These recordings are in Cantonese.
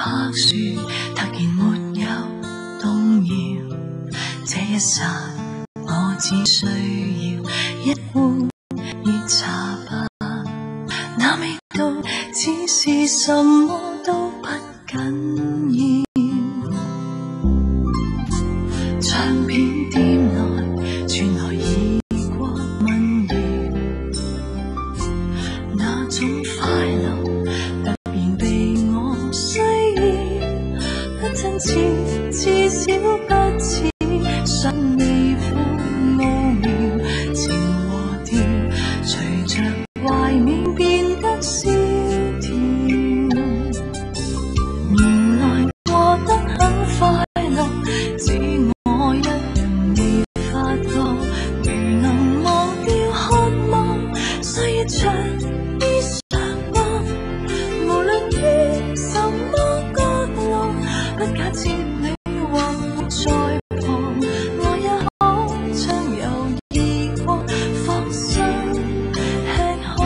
柏樹突然沒有動搖，這一剎我只需要一杯熱茶吧，那味道只是什麼都不緊要。唱片店內傳來異國民謠，那種快樂突然被我需要，不真切，至少不似想微苦奧妙，情和調隨着懷緬變得蕭條。原來過得很快樂，只我一人未發覺。如能忘掉渴望，歲月長衣裳嗎？無論於什麼角落，不假設你或我在旁，我也可將猶豫過放心吃喝。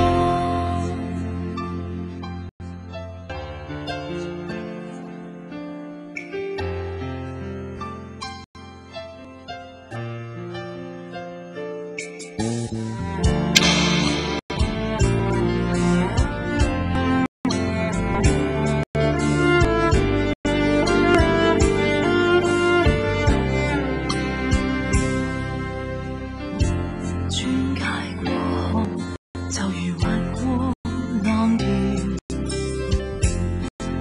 轉街過後，就如滑過浪潮，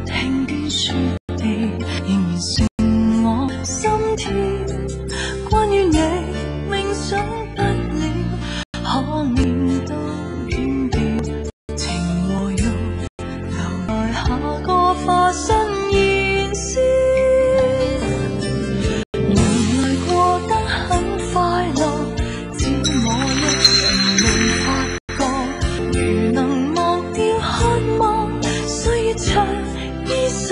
聽見雪地仍然成我心跳。關於你，冥想不了，可念都遠掉。情和欲留待下個化身燃燒。原來過得很快樂，只我一人未發覺。如能忘掉渴望，歲月長衣裳